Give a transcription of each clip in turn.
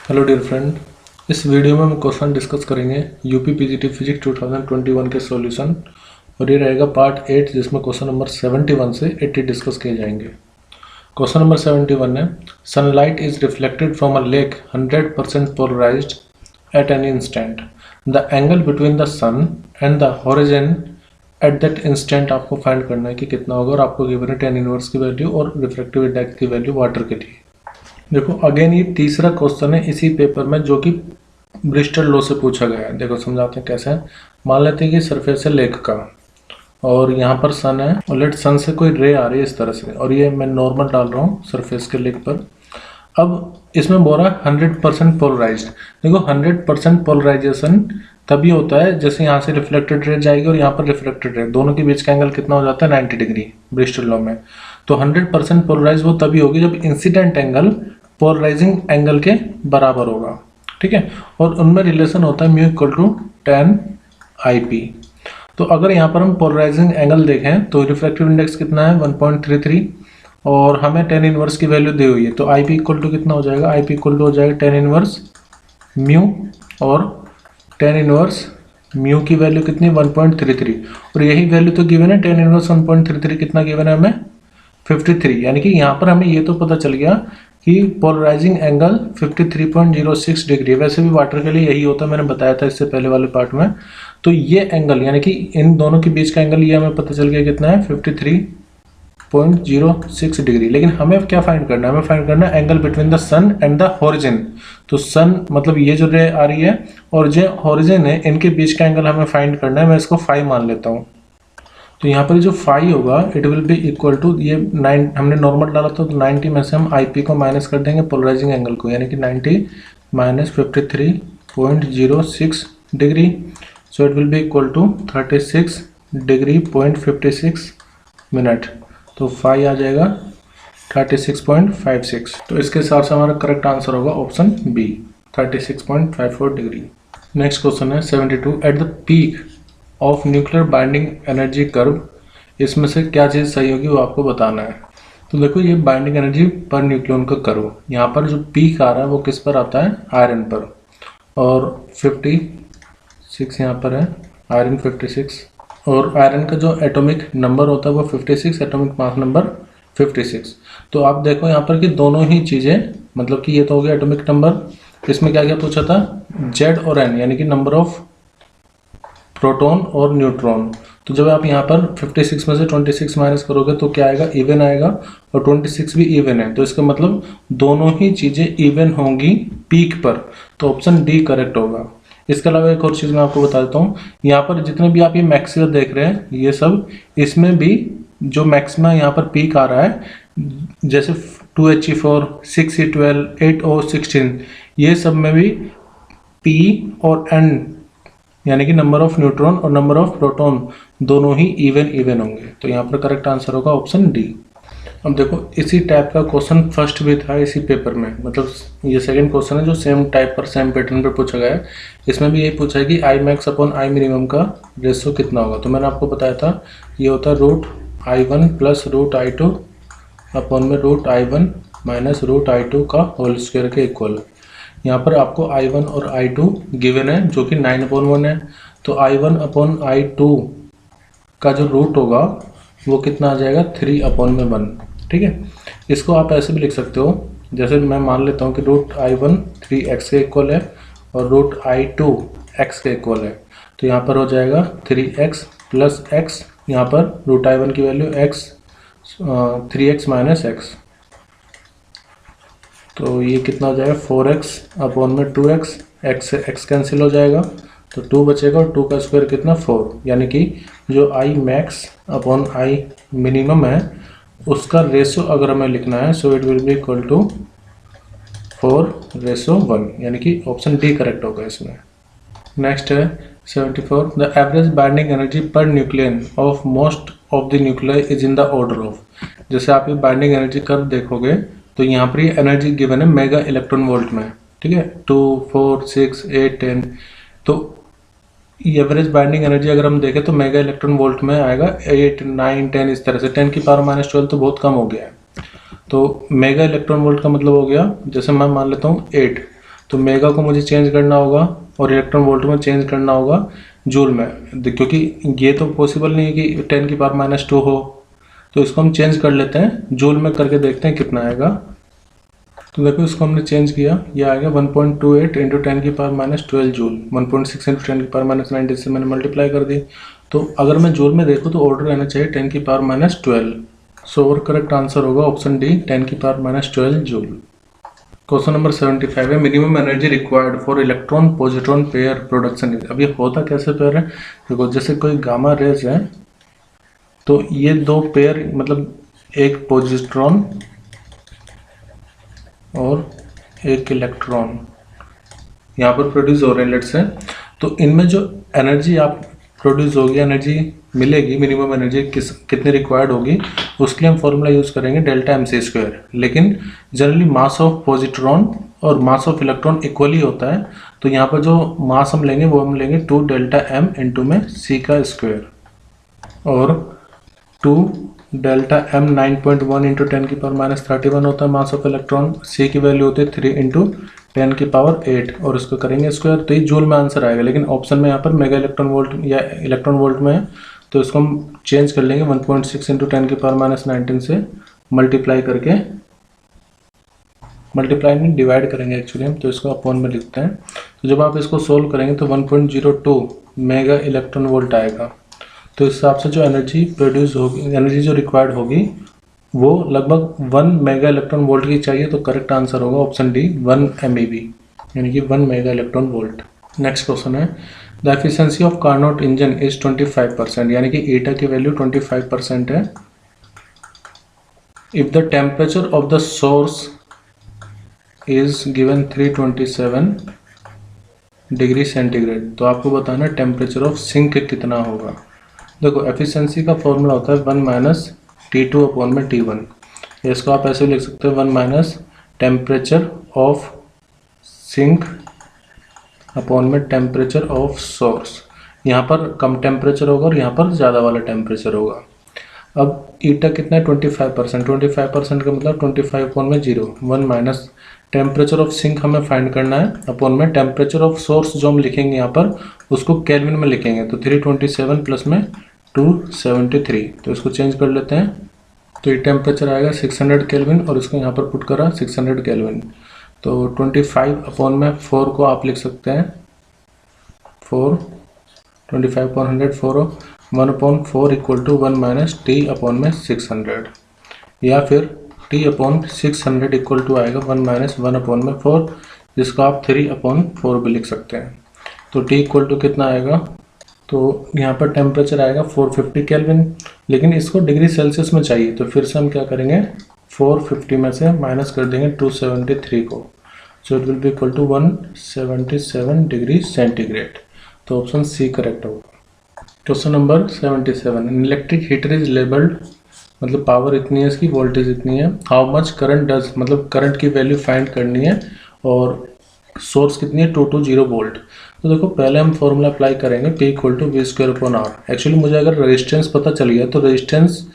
Hello dear friend, इस video में हम क्वेश्चन डिस्कस करेंगे यूपी पीजीटी फिजिक्स 2021 के सॉल्यूशन। और ये रहेगा पार्ट 8 जिसमें क्वेश्चन नंबर 71 से 80 डिस्कस किए जाएंगे। क्वेश्चन नंबर 71 है, sunlight is reflected from a lake 100% polarized at any instant. The angle between the sun and the horizon at that instant आपको फाइंड करना है कि कितना होगा, और आपको गिवन है tan इनवर्स की वैल्यू और रिफ्रैक्टिव इंडेक्स की वैल्यू वाटर के लिए। देखो अगेन ये तीसरा क्वेश्चन है इसी पेपर में जो कि ब्रिस्टल लॉ से पूछा गया है। देखो समझाते हैं कैसे है। मान लेते हैं कि सरफेस है लेक का और यहाँ पर सन है और लेट सन से कोई रे आ रही है इस तरह से, और ये मैं नॉर्मल डाल रहा हूँ सरफेस के लेक पर। अब इसमें बोल रहा है 100% पोलराइज्ड। देखो 100% पोलराइजेशन तभी होता है जैसे यहाँ से रिफ्लेक्टेड रे जाएगी और यहाँ पर रिफ्लेक्टेड रे, दोनों के बीच का एंगल कितना हो जाता है 90 डिग्री ब्रिस्टल लॉ में। तो 100% पोलराइज वो तभी होगी जब इंसिडेंट एंगल पोलराइजिंग एंगल के बराबर होगा, ठीक है। और उनमें रिलेशन होता है mu equal to tan IP। तो अगर यहाँ पर हम पोलराइजिंग एंगल देखें तो रिफ्रैक्टिव इंडेक्स कितना है 1.33 और हमें tan इनवर्स की वैल्यू दी हुई है। तो IP इक्वल टू कितना हो जाएगा, IP इक्वल टू हो जाएगा tan इनवर्स म्यू, और tan इनवर्स म्यू की वैल्यू कितनी 1.33, और यही वैल्यू तो गिवन है tan इनवर्स 1.33 कितना गिवन है हमें 53। यानी कि यहाँ पर हमें ये तो पता चल गया कि पोलराइजिंग एंगल 53.06 डिग्री। वैसे भी वाटर के लिए यही होता है, मैंने बताया था इससे पहले वाले पार्ट में। तो ये एंगल यानी कि इन दोनों के बीच का एंगल ये हमें पता चल गया कितना है 53.06 डिग्री। लेकिन हमें क्या फाइंड करना है, हमें फाइंड करना है angle between the sun and the horizon. तो सन मतलब ये जो रे आ रही है और जो हॉरिजन है इनके बीच का एंगल हमें फाइंड करना है। मैं इसको फाई मान लेता हूँ। तो यहाँ पर जो फाई होगा it will be equal to ये 9, हमने नॉर्मल डाला था तो 90 में से हम IP को माइनस कर देंगे पोलराइजिंग एंगल को, यानी कि 90 minus 53.06 degree. So it will be equal to 36 degree 0.56 minute. तो फाई आ जाएगा 36.56। तो इसके हिसाब से हमारा करेक्ट आंसर होगा option B 36.54 degree. Next question है 72, at the peak of nuclear binding energy curve इसमें से क्या चीज़ सही होगी वो आपको बताना है। तो देखो ये बाइंडिंग एनर्जी पर न्यूक्लियन का कर्व, यहाँ पर जो पीक आ रहा है वो किस पर आता है, आयरन पर, और 56 यहाँ पर है, आयरन 56, और आयरन का जो एटॉमिक नंबर होता है वो 56, एटॉमिक मास नंबर 56। तो आप देखो यहाँ पर कि दोनों ही चीज़ें, मतलब कि ये तो हो गया एटॉमिक नंबर, इसमें क्या क्या पूछा था Z और N यानी कि नंबर ऑफ प्रोटॉन और न्यूट्रॉन। तो जब आप यहाँ पर 56 में से 26 माइनस करोगे तो क्या आएगा, इवन आएगा, और 26 भी इवन है। तो इसका मतलब दोनों ही चीज़ें इवन होंगी पीक पर। तो ऑप्शन डी करेक्ट होगा। इसके अलावा एक और चीज़ मैं आपको बता देता हूँ, यहाँ पर जितने भी आप ये मैक्सिमा देख रहे हैं ये सब, इसमें भी जो मैक्सिमा यहाँ पर पीक आ रहा है जैसे 2He4, 6E12, 8O16, ये सब में भी P और N यानी कि नंबर ऑफ न्यूट्रॉन और नंबर ऑफ प्रोटॉन दोनों ही इवन होंगे। तो यहाँ पर करेक्ट आंसर होगा ऑप्शन डी। अब देखो इसी टाइप का क्वेश्चन फर्स्ट भी था इसी पेपर में, मतलब ये सेकंड क्वेश्चन है जो सेम टाइप पर सेम पैटर्न पर पूछा गया है। इसमें भी यही पूछा है कि आई मैक्स अपॉन आई मिनिमम का रेशियो कितना होगा। तो मैंने आपको बताया था ये होता है √I1 प्लस √I2 अपॉन में √I1 माइनस √I2 का होल स्क्वायर के इक्वल। यहाँ पर आपको I1 और I2 गिवन है जो कि 9/1 है। तो I1 अपॉन I2 का जो रूट होगा वो कितना आ जाएगा 3/1, ठीक है। इसको आप ऐसे भी लिख सकते हो, जैसे मैं मान लेता हूँ कि √I1 3x के इक्वल है और √I2 x के इक्वल है। तो यहाँ पर हो जाएगा 3x प्लस x, यहाँ पर √I1 की value x 3x minus x, तो ये कितना हो जाएगा 4x अपॉन में 2x, x से x कैंसिल हो जाएगा तो 2 बचेगा, और 2 का स्क्वायर कितना 4। यानी कि जो I max upon I minimum है उसका रेशो अगर हमें लिखना है so it will be equal to 4:1, यानी कि ऑप्शन डी करेक्ट होगा इसमें। नेक्स्ट है 74, the average binding energy per nucleon of most of the nuclear is in the order of. जैसे आप ये बाइंडिंग एनर्जी कर्व देखोगे तो यहाँ पर ये एनर्जी गिवन है मेगा इलेक्ट्रॉन वोल्ट में, ठीक है, 2, 4, 6, 8, 10। तो एवरेज बाइंडिंग एनर्जी अगर हम देखें तो मेगा इलेक्ट्रॉन वोल्ट में आएगा 8, 9, 10 इस तरह से। 10 की पावर -12 तो बहुत कम हो गया है। तो मेगा इलेक्ट्रॉन वोल्ट का मतलब हो गया, जैसे मैं मान लेता हूँ 8, तो मेगा को मुझे चेंज करना होगा और इलेक्ट्रॉन वोल्ट में चेंज करना होगा जूल में, क्योंकि ये तो पॉसिबल नहीं है कि 10 की पावर -2 हो, तो इसको हम चेंज कर लेते हैं, जूल में करके देखते हैं कितना आएगा। तो देखो इसको हमने चेंज किया, ये आ गया 1.28 इंटू 10 की पावर -12 जूल। 1.6 इंटू 10 की पावर -19 से मैंने मल्टीप्लाई कर दी। तो अगर मैं जूल में देखूँ तो ऑर्डर रहना चाहिए 10 की पावर -12। सो और करेक्ट आंसर होगा ऑप्शन डी, 10 की पावर -12 जूल। क्वेश्चन नंबर 75 है, minimum energy required for electron positron pair production. अब ये होता कैसे पेयर है, देखो जैसे कोई गामा रेज है, तो ये दो पेयर मतलब एक पॉजिट्रॉन और एक इलेक्ट्रॉन यहाँ पर प्रोड्यूस हो रहे हैं लेट्स से, तो इनमें जो एनर्जी आप प्रोड्यूस होगी, एनर्जी मिलेगी, मिनिमम एनर्जी कितनी रिक्वायर्ड होगी, उसके लिए हम फॉर्मूला यूज करेंगे डेल्टा mc²। लेकिन जनरली मास ऑफ पॉजिट्रॉन और मास ऑफ इलेक्ट्रॉन इक्वली होता है, तो यहाँ पर जो मास हम लेंगे वो हम लेंगे 2 डेल्टा m इंटू में c का स्क्वायर, और 2 डेल्टा m 9.1 इंटू 10 की पावर -31 होता है मास ऑफ इलेक्ट्रॉन। c की वैल्यू होती है 3 इंटू 10 की पावर 8 और इसको करेंगे स्क्वायर, तो ये जूल में आंसर आएगा। लेकिन ऑप्शन में यहाँ पर मेगा इलेक्ट्रॉन वोल्ट या इलेक्ट्रॉन वोल्ट में है, तो इसको हम चेंज कर लेंगे 1.6 इंटू 10 की पावर -19 से मल्टीप्लाई करके, मल्टीप्लाई में डिवाइड करेंगे एक्चुअली हम, तो इसको अपॉन में लिखते हैं। तो जब आप इसको सोल्व करेंगे तो 1.02 मेगा इलेक्ट्रॉन वोल्ट आएगा। तो इस हिसाब से जो एनर्जी प्रोड्यूस होगी, एनर्जी जो रिक्वायर्ड होगी वो लगभग 1 मेगा इलेक्ट्रॉन वोल्ट की चाहिए, तो करेक्ट आंसर होगा ऑप्शन डी 1 MeV, यानी कि 1 mega electron volt. Next question है, the efficiency of Carnot engine is 25%, यानी कि ईटा की वैल्यू 25% है। If the temperature of the source is given 327 degree centigrade, तो आपको बताना टेम्परेचर ऑफ सिंक कितना होगा। देखो एफिशिएंसी का फॉर्मूला होता है 1 माइनस T2 अपॉन में T1, इसको आप ऐसे लिख सकते हैं 1 minus temperature of sink upon में टेम्परेचर ऑफ सोर्स। यहाँ पर कम टेम्परेचर होगा और यहाँ पर ज़्यादा वाला टेम्परेचर होगा। अब ईटा कितना है 25%, 25% का मतलब 25 अपॉन में 0, 1 माइनस टेम्परेचर ऑफ सिंक हमें फाइंड करना है अपॉन में टेम्परेचर ऑफ सोर्स जो हम लिखेंगे यहाँ पर उसको केल्विन में लिखेंगे, तो 327 प्लस में 273, तो इसको चेंज कर लेते हैं। तो ये टेम्परेचर आएगा 600 केल्विन और इसको यहाँ पर पुट करा 600 केल्विन, तो 25 अपॉन में 4 को आप लिख सकते हैं 4, 25 upon 100 4, 1 upon 4 equal to 1 minus T upon में 600, या फिर t अपॉन 600 इक्वल टू आएगा 1 माइनस 1 अपॉन में 4, जिसको आप 3 अपॉन 4 भी लिख सकते हैं। तो t इक्वल टू कितना आएगा, तो यहाँ पर टेम्परेचर आएगा 450 केल्विन, लेकिन इसको डिग्री सेल्सियस में चाहिए, तो फिर से हम क्या करेंगे 450 में से माइनस कर देंगे 273 को, so it will be equal to 177 degree centigrade, तो ऑप्शन सी करेक्ट होगा। Question number 77, electric heater is labelled, मतलब पावर इतनी है, इसकी वोल्टेज इतनी है, हाउ मच करंट डज, मतलब करंट की वैल्यू फाइंड करनी है, और सोर्स कितनी है 220 वोल्ट। तो देखो पहले हम फॉर्मूला अप्लाई करेंगे P equal to V square upon R. Actually मुझे अगर रेजिस्टेंस पता चल गया तो रेजिस्टेंस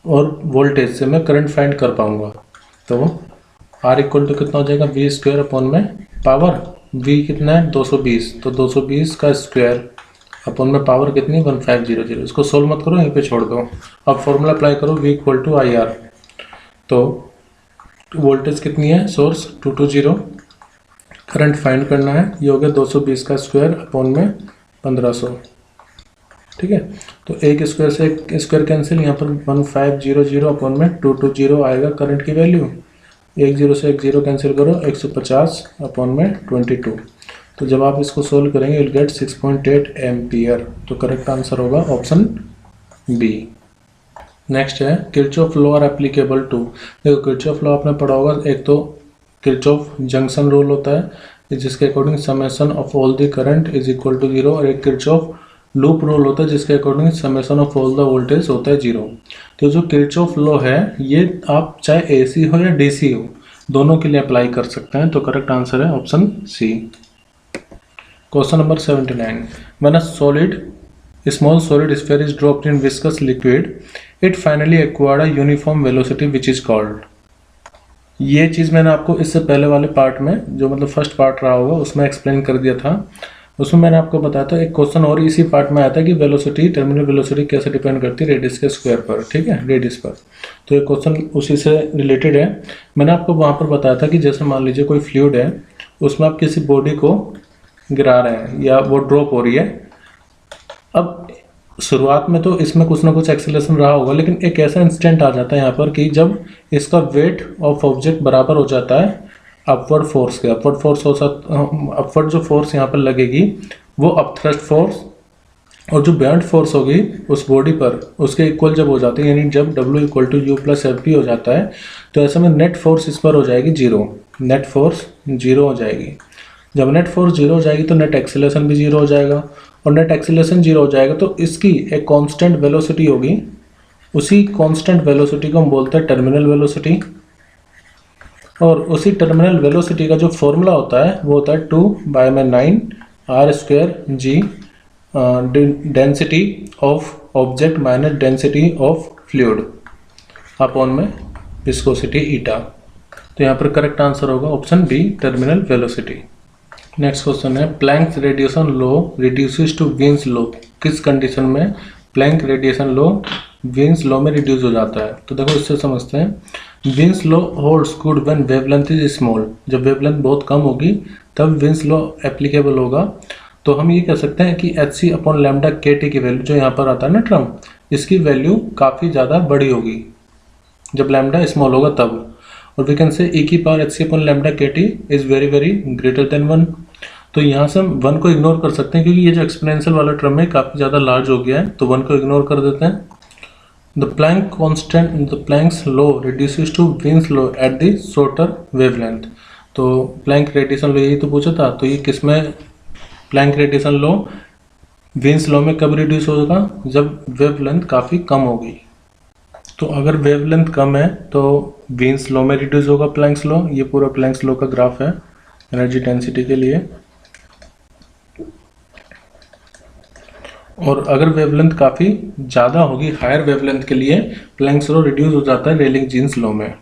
और वोल्टेज से मैं करंट फाइंड कर पाऊंगा। तो R इक्वल टू कितना हो जाएगा वी स्क्वायर अपॉन में पावर, V कितना है 220, तो 220 का स्क्वायर अपॉन में पावर कितनी 1500, इसको सोल्व मत करो, यहीं पे छोड़ दो। अब फॉर्मूला अप्लाई करो V इक्वल टू IR, तो वोल्टेज कितनी है सोर्स 220, करंट फाइंड करना है, ये हो गया 220 का स्क्वायर अपॉन में 1500, ठीक है। तो एक स्क्वायर से एक स्क्वायर कैंसिल, यहाँ पर 1500 अपॉन में 220 आएगा करंट की वैल्यू, एक जीरो से एक जीरो कैंसिल करो 150 अपॉन में 22, तो जब आप इसको सोल्व करेंगे विल गेट 6.8 एम्पियर, तो करेक्ट आंसर होगा ऑप्शन बी। नेक्स्ट है Kirchhoff law are applicable to, देखो किरचॉफ लॉ आपने पढ़ा होगा, एक तो किरचॉफ जंक्शन रूल होता है जिसके according summation of all the current is equal to 0, और एक किरचॉफ लूप रूल होता है जिसके according summation of all the voltage होता है 0। तो जो किरचॉफ लॉ है ये आप चाहे AC हो या DC हो दोनों के लिए अप्लाई कर सकते हैं, तो करेक्ट आंसर है option C. Question number 79, when a small solid sphere is dropped in viscous liquid, it finally acquired a uniform velocity which is called, ये चीज़ मैंने आपको इससे पहले वाले पार्ट में, जो मतलब फर्स्ट पार्ट रहा होगा, उसमें एक्सप्लेन कर दिया था। उसमें मैंने आपको बताया था, एक क्वेश्चन और इसी पार्ट में आया था कि वेलोसिटी, टर्मिनल वेलोसिटी कैसे डिपेंड करती है रेडियस के स्क्वायर पर, ठीक है, रेडियस पर। तो ये क्वेश्चन उसी से रिलेटेड है। मैंने आपको वहाँ पर बताया था कि जैसे मान लीजिए कोई फ्लूइड है, उसमें आप किसी बॉडी को गिरा रहे हैं या वो ड्रॉप हो रही है। अब शुरुआत में तो इसमें कुछ ना कुछ एक्सेलरेशन रहा होगा, लेकिन एक ऐसा इंस्टेंट आ जाता है यहाँ पर कि जब इसका वेट ऑफ ऑब्जेक्ट बराबर हो जाता है अपवर्ड फोर्स के। अपवर्ड फोर्स हो सकता, अपवर्ड जो फोर्स यहाँ पर लगेगी वो अपथ्रस्ट फोर्स, और जो बैंड फोर्स होगी उस बॉडी पर उसके इक्वल जब हो जाती है, यानी जब W equal to U plus FP हो जाता है, तो ऐसे में नेट फोर्स इस पर हो जाएगी जीरो। नेट फोर्स जीरो हो जाएगी। जब नेट फोर्स जीरो हो जाएगी तो नेट एक्सीलरेशन भी जीरो हो जाएगा, और नेट एक्सीलरेशन जीरो हो जाएगा तो इसकी एक कांस्टेंट वेलोसिटी होगी। उसी कांस्टेंट वेलोसिटी को हम बोलते हैं टर्मिनल वेलोसिटी, और उसी टर्मिनल वेलोसिटी का जो फॉर्मूला होता है वो होता है 2/9 r²g density of object minus density of fluid upon में विस्कोसिटी ईटा। तो यहाँ पर करेक्ट आंसर होगा option B, terminal velocity. Next question है, Planck's radiation law reduces to Wien's law. किस कंडीशन में Planck radiation law Wien's law में reduce हो जाता है? तो देखो इससे समझते हैं। Wien's law holds good when wavelength is small. जब वेवलेंथ बहुत कम होगी तब वीन्स लॉ एप्लीकेबल होगा। तो हम ये कह सकते हैं कि hc/λ/kT की वैल्यू, जो यहाँ पर आता है ना टर्म, इसकी वैल्यू काफ़ी ज़्यादा बड़ी होगी जब लैम्डा स्मॉल होगा तब। और we can say e/hc/λ/kT is very very greater than 1। तो यहाँ से हम 1 को इग्नोर कर सकते हैं, क्योंकि ये जो एक्सपोनेंशियल वाला टर्म है काफ़ी ज़्यादा लार्ज हो गया है, तो 1 को इग्नोर कर देते हैं। The Planck constant, the Planck's law reduces to Wien's law at the shorter wavelength. तो प्लैंक रेडिएशन लॉ यही तो पूछा था, तो ये किस में Planck radiation law Wien's law में कब रिड्यूस होगा? जब वेवलेंथ काफ़ी कम होगी। तो अगर वेवलेंथ कम है तो वीन्स लॉ में रिड्यूस होगा प्लैंक्स लॉ। ये पूरा प्लैंक्स लॉ का ग्राफ है एनर्जी डेंसिटी के लिए। और अगर वेवलेंथ काफ़ी ज़्यादा होगी, हायर वेवलेंथ के लिए, प्लैंक्स लॉ रिड्यूस हो जाता है रेलिंग जीन्स लॉ में।